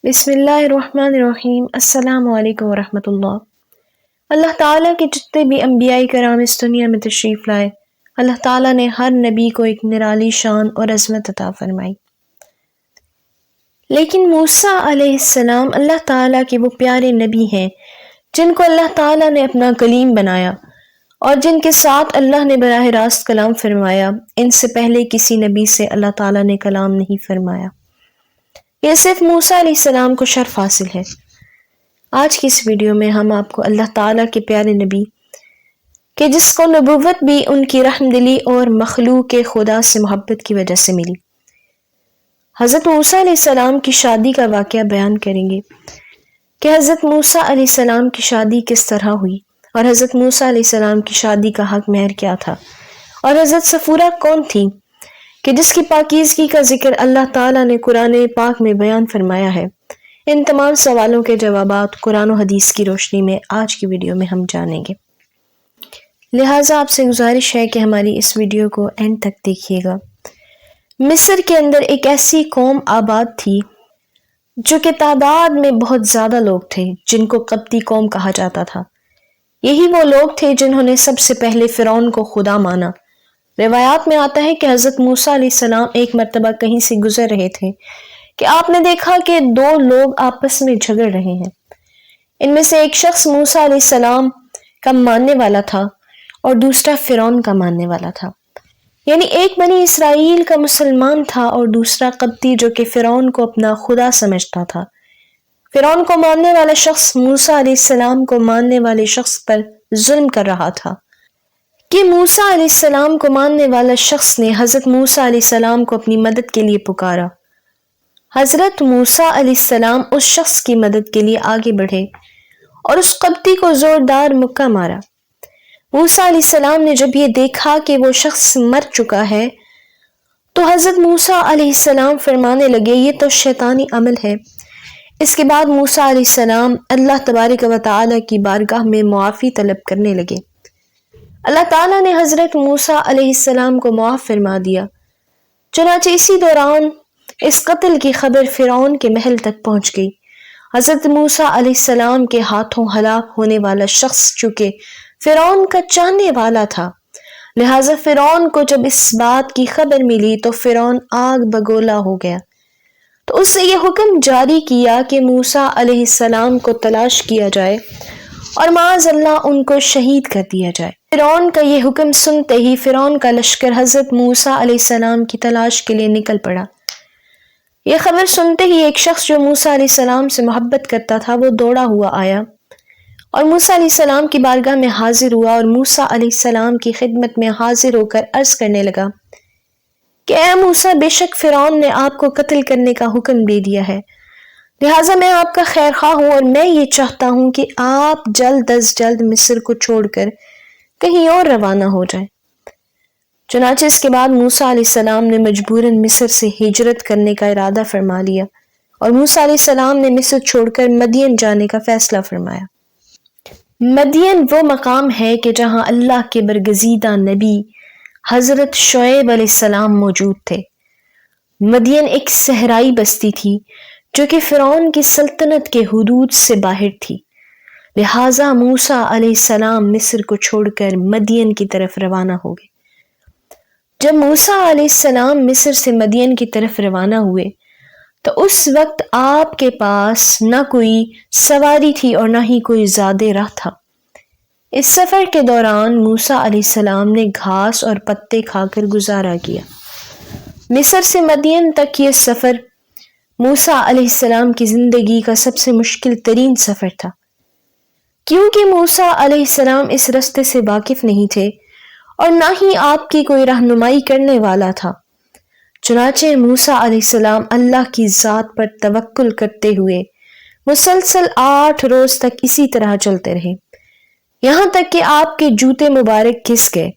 بسم اللہ الرحمن الرحیم۔ السلام علیکم ورحمۃ اللہ۔ اللہ تعالیٰ کے جتنے بھی انبیاء کرام اس دنیا میں تشریف لائے، اللہ تعالیٰ نے ہر نبی کو ایک نرالی شان اور عظمت عطا فرمائی، لیکن موسیٰ علیہ السلام اللہ تعالیٰ کے وہ پیارے نبی ہیں جن کو اللہ تعالیٰ نے اپنا کلیم بنایا اور جن کے ساتھ اللہ نے براہ راست کلام فرمایا۔ ان سے پہلے کسی نبی سے اللہ تعالیٰ نے کلام نہیں فرمایا، یہ صرف موسیٰ علیہ السلام کو شرف حاصل ہے۔ آج کی اس ویڈیو میں ہم آپ کو اللہ تعالیٰ کے پیارے نبی کہ جس کو نبوت بھی ان کی رحم دلی اور مخلوق خدا سے محبت کی وجہ سے ملی، حضرت موسیٰ علیہ السلام کی شادی کا واقعہ بیان کریں گے کہ حضرت موسیٰ علیہ السلام کی شادی کس طرح ہوئی، اور حضرت موسیٰ علیہ السلام کی شادی کا حق مہر کیا تھا، اور حضرت صفورہ کون تھی کہ جس کی پاکیزگی کا ذکر اللہ تعالیٰ نے قرآن پاک میں بیان فرمایا ہے۔ ان تمام سوالوں کے جوابات قرآن و حدیث کی روشنی میں آج کی ویڈیو میں ہم جانیں گے، لہٰذا آپ سے گزارش ہے کہ ہماری اس ویڈیو کو اینڈ تک دیکھیے گا۔ مصر کے اندر ایک ایسی قوم آباد تھی جو کہ تعداد میں بہت زیادہ لوگ تھے، جن کو قبطی قوم کہا جاتا تھا۔ یہی وہ لوگ تھے جنہوں نے سب سے پہلے فرعون کو خدا مانا۔ روایات میں آتا ہے کہ حضرت موسیٰ علیہ السلام ایک مرتبہ کہیں سے گزر رہے تھے کہ آپ نے دیکھا کہ دو لوگ آپس میں جھگڑ رہے ہیں۔ ان میں سے ایک شخص موسیٰ علیہ السلام کا ماننے والا تھا اور دوسرا فرعون کا ماننے والا تھا، یعنی ایک بنی اسرائیل کا مسلمان تھا اور دوسرا قبطی جو کہ فرعون کو اپنا خدا سمجھتا تھا۔ فرعون کو ماننے والا شخص موسیٰ علیہ السلام کو ماننے والے شخص پر ظلم کر رہا تھا کہ موسیٰ علیہ السلام کو ماننے والا شخص نے حضرت موسیٰ علیہ السلام کو اپنی مدد کے لیے پکارا۔ حضرت موسیٰ علیہ السلام اس شخص کی مدد کے لیے آگے بڑھے اور اس قبطی کو زوردار مکہ مارا۔ موسیٰ علیہ السلام نے جب یہ دیکھا کہ وہ شخص مر چکا ہے تو حضرت موسیٰ علیہ السلام فرمانے لگے، یہ تو شیطانی عمل ہے۔ اس کے بعد موسیٰ علیہ السلام اللہ تبارک و تعالیٰ کی بارگاہ میں معافی طلب کرنے لگے۔ اللہ تعالیٰ نے حضرت موسیٰ علیہ السلام کو معاف فرما دیا۔ چنانچہ اسی دوران اس قتل کی خبر فرعون کے محل تک پہنچ گئی۔ حضرت موسیٰ علیہ السلام کے ہاتھوں ہلاک ہونے والا شخص چونکہ فرعون کا چاہنے والا تھا، لہٰذا فرعون کو جب اس بات کی خبر ملی تو فرعون آگ بگولا ہو گیا، تو اس نے یہ حکم جاری کیا کہ موسیٰ علیہ السلام کو تلاش کیا جائے اور معاذ اللہ ان کو شہید کر دیا جائے۔ فرعون کا یہ حکم سنتے ہی فرعون کا لشکر حضرت موسیٰ علیہ السلام کی تلاش کے لیے نکل پڑا۔ یہ خبر سنتے ہی ایک شخص جو موسیٰ علیہ السلام سے محبت کرتا تھا وہ دوڑا ہوا آیا اور موسیٰ علیہ السلام کی بارگاہ میں حاضر ہوا اور موسیٰ علیہ السلام کی خدمت میں حاضر ہو کر عرض کرنے لگا کہ اے موسیٰ، بے شک فرعون نے آپ کو قتل کرنے کا حکم دے دیا ہے، لہٰذا میں آپ کا خیر خواہ ہوں اور میں یہ چاہتا ہوں کہ آپ جلد از جلد مصر کو چھوڑ کر کہیں اور روانہ ہو جائیں۔ چنانچہ اس کے بعد موسیٰ علیہ السلام نے مجبوراً مصر سے ہجرت کرنے کا ارادہ فرما لیا اور موسیٰ علیہ السلام نے مصر چھوڑ کر مدین جانے کا فیصلہ فرمایا۔ مدین وہ مقام ہے کہ جہاں اللہ کے برگزیدہ نبی حضرت شعیب علیہ السلام موجود تھے۔ مدین ایک صحرائی بستی تھی جو کہ فرعون کی سلطنت کے حدود سے باہر تھی، لہٰذا موسیٰ علیہ السلام مصر کو چھوڑ کر مدین کی طرف روانہ ہو گئے۔ جب موسیٰ علیہ السلام مصر سے مدین کی طرف روانہ ہوئے تو اس وقت آپ کے پاس نہ کوئی سواری تھی اور نہ ہی کوئی زادِ راہ تھا۔ اس سفر کے دوران موسیٰ علیہ السلام نے گھاس اور پتے کھا کر گزارا کیا۔ مصر سے مدین تک یہ سفر موسیٰ علیہ السلام کی زندگی کا سب سے مشکل ترین سفر تھا، کیونکہ موسیٰ علیہ السلام اس راستے سے واقف نہیں تھے اور نہ ہی آپ کی کوئی رہنمائی کرنے والا تھا۔ چنانچہ موسیٰ علیہ السلام اللہ کی ذات پر توکل کرتے ہوئے مسلسل 8 روز تک اسی طرح چلتے رہے، یہاں تک کہ آپ کے جوتے مبارک گھس گئے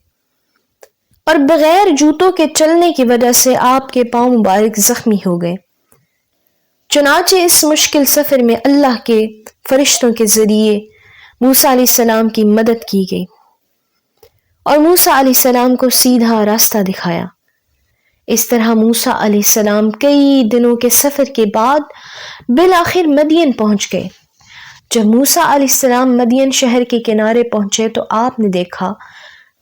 اور بغیر جوتوں کے چلنے کی وجہ سے آپ کے پاؤں مبارک زخمی ہو گئے۔ چنانچہ اس مشکل سفر میں اللہ کے فرشتوں کے ذریعے موسیٰ علیہ السلام کی مدد کی گئی اور موسیٰ علیہ السلام کو سیدھا راستہ دکھایا۔ اس طرح موسیٰ علیہ السلام کئی دنوں کے سفر کے بعد بالآخر مدین پہنچ گئے۔ جب موسیٰ علیہ السلام مدین شہر کے کنارے پہنچے تو آپ نے دیکھا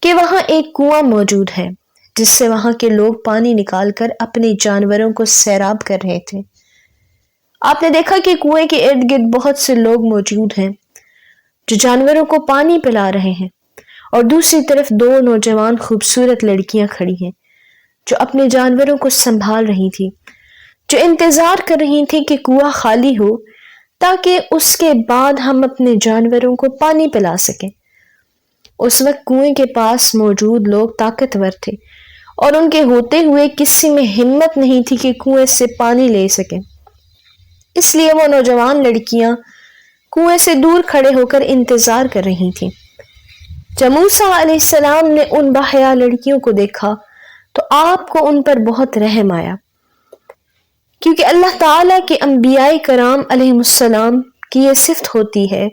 کہ وہاں ایک کنواں موجود ہے جس سے وہاں کے لوگ پانی نکال کر اپنے جانوروں کو سیراب کر رہے تھے۔ آپ نے دیکھا کہ کنویں کے ارد گرد بہت سے لوگ موجود ہیں جو جانوروں کو پانی پلا رہے ہیں، اور دوسری طرف دو نوجوان خوبصورت لڑکیاں کھڑی ہیں جو اپنے جانوروں کو سنبھال رہی تھی، جو انتظار کر رہی تھی کہ کنواں خالی ہو تاکہ اس کے بعد ہم اپنے جانوروں کو پانی پلا سکیں۔ اس وقت کنویں کے پاس موجود لوگ طاقتور تھے اور ان کے ہوتے ہوئے کسی میں ہمت نہیں تھی کہ کنویں سے پانی لے سکیں، اس لیے وہ نوجوان لڑکیاں کنویں سے دور کھڑے ہو کر انتظار کر رہی تھیں۔ جب موسیٰ علیہ السلام نے ان باحیا لڑکیوں کو دیکھا تو آپ کو ان پر بہت رحم آیا، کیونکہ اللہ تعالیٰ کے انبیاء کرام علیہ السلام کی یہ صفت ہوتی ہے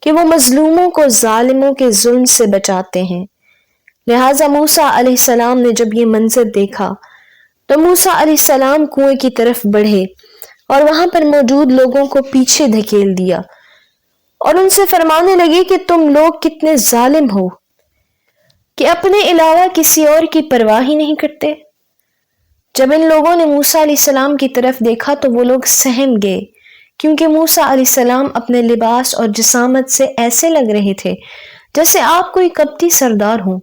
کہ وہ مظلوموں کو ظالموں کے ظلم سے بچاتے ہیں۔ لہٰذا موسیٰ علیہ السلام نے جب یہ منظر دیکھا تو موسیٰ علیہ السلام کنویں کی طرف بڑھے اور وہاں پر موجود لوگوں کو پیچھے دھکیل دیا اور ان سے فرمانے لگے کہ تم لوگ کتنے ظالم ہو کہ اپنے علاوہ کسی اور کی پرواہ ہی نہیں کرتے۔ جب ان لوگوں نے موسیٰ علیہ السلام کی طرف دیکھا تو وہ لوگ سہم گئے، کیونکہ موسیٰ علیہ السلام اپنے لباس اور جسامت سے ایسے لگ رہے تھے جیسے آپ کوئی قبطی سردار ہوں۔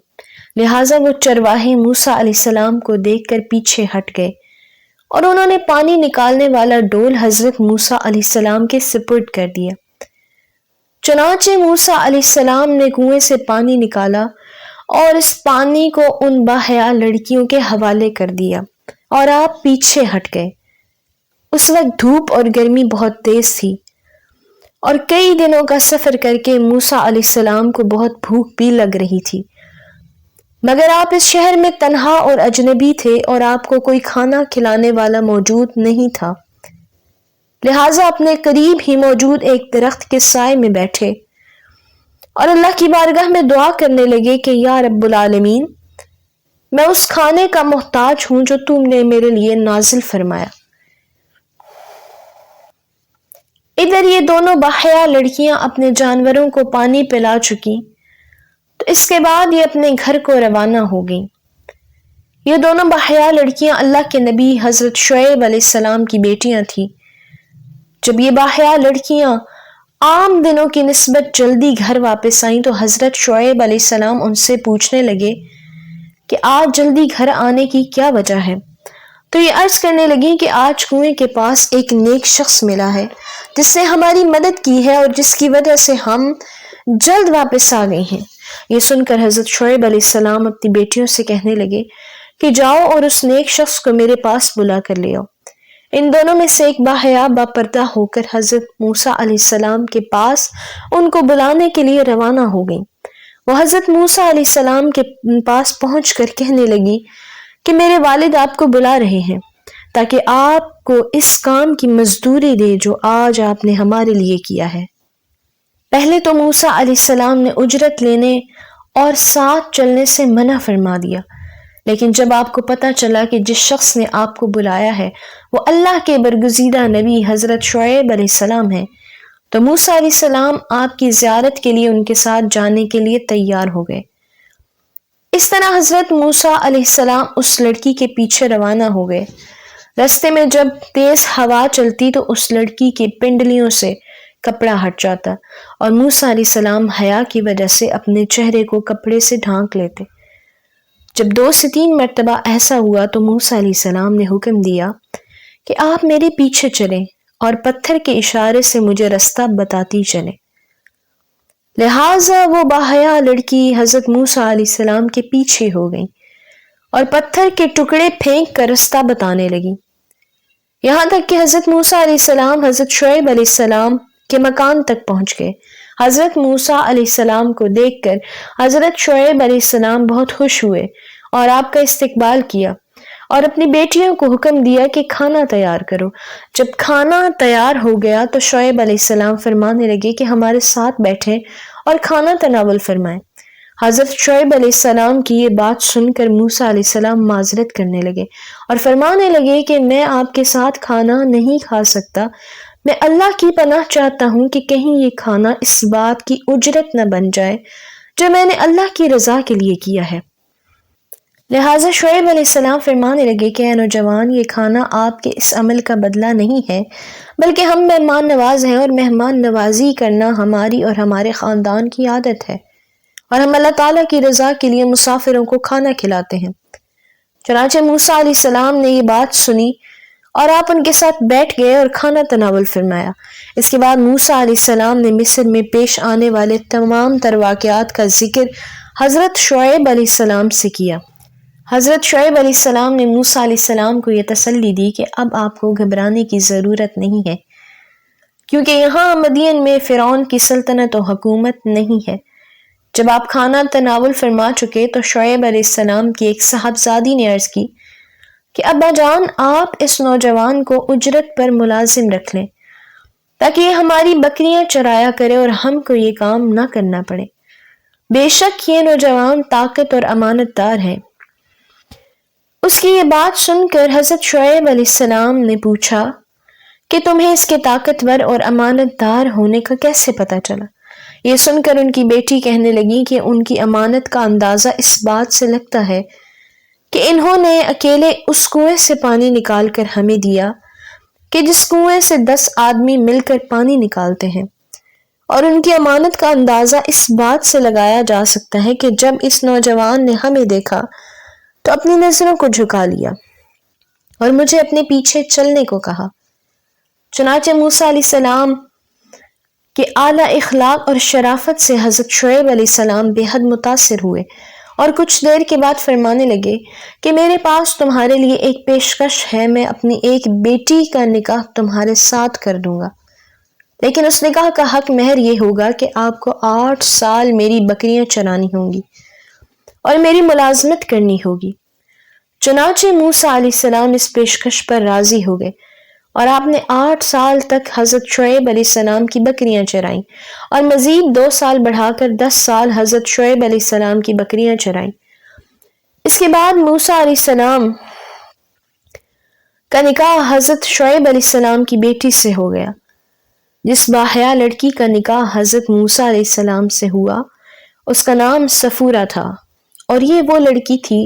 لہٰذا وہ چرواہے موسیٰ علیہ السلام کو دیکھ کر پیچھے ہٹ گئے اور انہوں نے پانی نکالنے والا ڈول حضرت موسیٰ علیہ السلام کے سپرد کر دیا۔ چنانچہ موسیٰ علیہ السلام نے کنویں سے پانی نکالا اور اس پانی کو ان باحیا لڑکیوں کے حوالے کر دیا اور آپ پیچھے ہٹ گئے۔ اس وقت دھوپ اور گرمی بہت تیز تھی اور کئی دنوں کا سفر کر کے موسیٰ علیہ السلام کو بہت بھوک بھی لگ رہی تھی، مگر آپ اس شہر میں تنہا اور اجنبی تھے اور آپ کو کوئی کھانا کھلانے والا موجود نہیں تھا۔ لہٰذا اپنے قریب ہی موجود ایک درخت کے سائے میں بیٹھے اور اللہ کی بارگاہ میں دعا کرنے لگے کہ یا رب العالمین، میں اس کھانے کا محتاج ہوں جو تم نے میرے لیے نازل فرمایا۔ ادھر یہ دونوں باحیا لڑکیاں اپنے جانوروں کو پانی پلا چکی تو اس کے بعد یہ اپنے گھر کو روانہ ہو گئیں۔ یہ دونوں باحیا لڑکیاں اللہ کے نبی حضرت شعیب علیہ السلام کی بیٹیاں تھیں۔ جب یہ باحیا لڑکیاں عام دنوں کی نسبت جلدی گھر واپس آئیں تو حضرت شعیب علیہ السلام ان سے پوچھنے لگے کہ آج جلدی گھر آنے کی کیا وجہ ہے؟ تو یہ عرض کرنے لگی کہ آج کنویں کے پاس ایک نیک شخص ملا ہے جس نے ہماری مدد کی ہے اور جس کی وجہ سے ہم جلد واپس آ گئے ہیں۔ یہ سن کر حضرت شعیب علیہ السلام اپنی بیٹیوں سے کہنے لگے کہ جاؤ اور اس نیک شخص کو میرے پاس بلا کر لے آؤ۔ ان دونوں میں سے ایک باحیا باپردہ ہو کر حضرت موسیٰ علیہ السلام کے پاس ان کو بلانے کے لیے روانہ ہو گئیں۔ وہ حضرت موسیٰ علیہ السلام کے پاس پہنچ کر کہنے لگی کہ میرے والد آپ کو بلا رہے ہیں تاکہ آپ کو اس کام کی مزدوری دے جو آج آپ نے ہمارے لیے کیا ہے۔ پہلے تو موسیٰ علیہ السلام نے اجرت لینے اور ساتھ چلنے سے منع فرما دیا، لیکن جب آپ کو پتہ چلا کہ جس شخص نے آپ کو بلایا ہے وہ اللہ کے برگزیدہ نبی حضرت شعیب علیہ السلام ہیں تو موسیٰ علیہ السلام آپ کی زیارت کے لیے ان کے ساتھ جانے کے لیے تیار ہو گئے۔ اس طرح حضرت موسیٰ علیہ السلام اس لڑکی کے پیچھے روانہ ہو گئے۔ رستے میں جب تیز ہوا چلتی تو اس لڑکی کی پنڈلیوں سے کپڑا ہٹ جاتا اور موسیٰ علیہ السلام حیا کی وجہ سے اپنے چہرے کو کپڑے سے ڈھانک لیتے۔ جب 2 سے 3 مرتبہ ایسا ہوا تو موسیٰ علیہ السلام نے حکم دیا کہ آپ میرے پیچھے چلیں اور پتھر کے اشارے سے مجھے رستہ بتاتی چلیں۔ لہٰذا وہ باحیا لڑکی حضرت موسیٰ علیہ السلام کے پیچھے ہو گئی اور پتھر کے ٹکڑے پھینک کر رستہ بتانے لگی، یہاں تک کہ حضرت موسیٰ علیہ السلام حضرت شعیب علیہ السلام کے مکان تک پہنچ گئے۔ حضرت موسیٰ علیہ السلام کو دیکھ کر حضرت شعیب علیہ السلام بہت خوش ہوئے اور آپ کا استقبال کیا اور اپنی بیٹیوں کو حکم دیا کہ کھانا تیار کرو۔ جب کھانا تیار ہو گیا تو شعیب علیہ السلام فرمانے لگے کہ ہمارے ساتھ بیٹھیں اور کھانا تناول فرمائیں۔ حضرت شعیب علیہ السلام کی یہ بات سن کر موسیٰ علیہ السلام معذرت کرنے لگے اور فرمانے لگے کہ میں آپ کے ساتھ کھانا نہیں کھا سکتا، میں اللہ کی پناہ چاہتا ہوں کہ کہیں یہ کھانا اس بات کی اجرت نہ بن جائے جو میں نے اللہ کی رضا کے لیے کیا ہے۔ لہٰذا شعیب علیہ السلام فرمانے لگے کہ اے نوجوان، یہ کھانا آپ کے اس عمل کا بدلہ نہیں ہے، بلکہ ہم مہمان نواز ہیں اور مہمان نوازی کرنا ہماری اور ہمارے خاندان کی عادت ہے، اور ہم اللہ تعالیٰ کی رضا کے لیے مسافروں کو کھانا کھلاتے ہیں۔ چنانچہ موسیٰ علیہ السلام نے یہ بات سنی اور آپ ان کے ساتھ بیٹھ گئے اور کھانا تناول فرمایا۔ اس کے بعد موسیٰ علیہ السلام نے مصر میں پیش آنے والے تمام تر واقعات کا ذکر حضرت شعیب علیہ السلام سے کیا۔ حضرت شعیب علیہ السلام نے موسیٰ علیہ السلام کو یہ تسلی دی کہ اب آپ کو گھبرانے کی ضرورت نہیں ہے، کیونکہ یہاں مدین میں فرعون کی سلطنت و حکومت نہیں ہے۔ جب آپ کھانا تناول فرما چکے تو شعیب علیہ السلام کی ایک صاحبزادی نے عرض کی کہ ابا جان، آپ اس نوجوان کو اجرت پر ملازم رکھ لیں تاکہ یہ ہماری بکریاں چرایا کرے اور ہم کو یہ کام نہ کرنا پڑے۔ بے شک یہ نوجوان طاقت اور امانت دار ہے۔ اس کی یہ بات سن کر حضرت شعیب علیہ السلام نے پوچھا کہ تمہیں اس کے طاقتور اور امانت دار ہونے کا کیسے پتہ چلا؟ یہ سن کر ان کی بیٹی کہنے لگی کہ ان کی امانت کا اندازہ اس بات سے لگتا ہے کہ انہوں نے اکیلے اس کنویں سے پانی نکال کر ہمیں دیا کہ جس کنویں سے 10 آدمی مل کر پانی نکالتے ہیں، اور ان کی امانت کا اندازہ اس بات سے لگایا جا سکتا ہے کہ جب اس نوجوان نے ہمیں دیکھا تو اپنی نظروں کو جھکا لیا اور مجھے اپنے پیچھے چلنے کو کہا۔ چنانچہ موسیٰ علیہ السلام کے اعلیٰ اخلاق اور شرافت سے حضرت شعیب علیہ السلام بے حد متاثر ہوئے اور کچھ دیر کے بعد فرمانے لگے کہ میرے پاس تمہارے لیے ایک پیشکش ہے، میں اپنی ایک بیٹی کا نکاح تمہارے ساتھ کر دوں گا، لیکن اس نکاح کا حق مہر یہ ہوگا کہ آپ کو 8 سال میری بکریاں چرانی ہوں گی اور میری ملازمت کرنی ہوگی۔ چنانچہ موسیٰ علیہ السلام اس پیشکش پر راضی ہو گئے اور آپ نے 8 سال تک حضرت شعیب علیہ السلام کی بکریاں چرائیں اور مزید 2 سال بڑھا کر 10 سال حضرت شعیب علیہ السلام کی بکریاں چرائیں۔ اس کے بعد موسیٰ علیہ السلام کا نکاح حضرت شعیب علیہ السلام کی بیٹی سے ہو گیا۔ جس باحیا لڑکی کا نکاح حضرت موسیٰ علیہ السلام سے ہوا اس کا نام صفورہ تھا، اور یہ وہ لڑکی تھی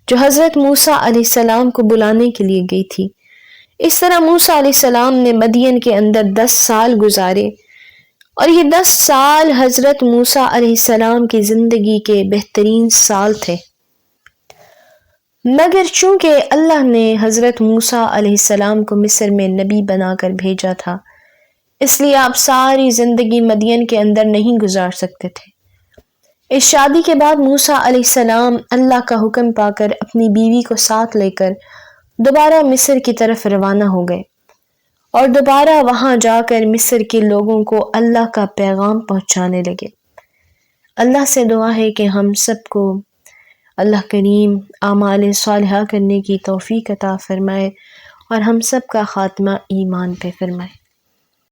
جو حضرت موسیٰ علیہ السلام کو بلانے کے لیے گئی تھی۔ اس طرح موسیٰ علیہ السلام نے مدین کے اندر 10 سال گزارے، اور یہ 10 سال حضرت موسیٰ علیہ السلام کی زندگی کے بہترین سال تھے۔ مگر چونکہ اللہ نے حضرت موسیٰ علیہ السلام کو مصر میں نبی بنا کر بھیجا تھا، اس لیے آپ ساری زندگی مدین کے اندر نہیں گزار سکتے تھے۔ اس شادی کے بعد موسیٰ علیہ السلام اللہ کا حکم پا کر اپنی بیوی کو ساتھ لے کر دوبارہ مصر کی طرف روانہ ہو گئے اور دوبارہ وہاں جا کر مصر کے لوگوں کو اللہ کا پیغام پہنچانے لگے۔ اللہ سے دعا ہے کہ ہم سب کو اللہ کریم اعمال صالحہ کرنے کی توفیق عطا فرمائے اور ہم سب کا خاتمہ ایمان پہ فرمائے۔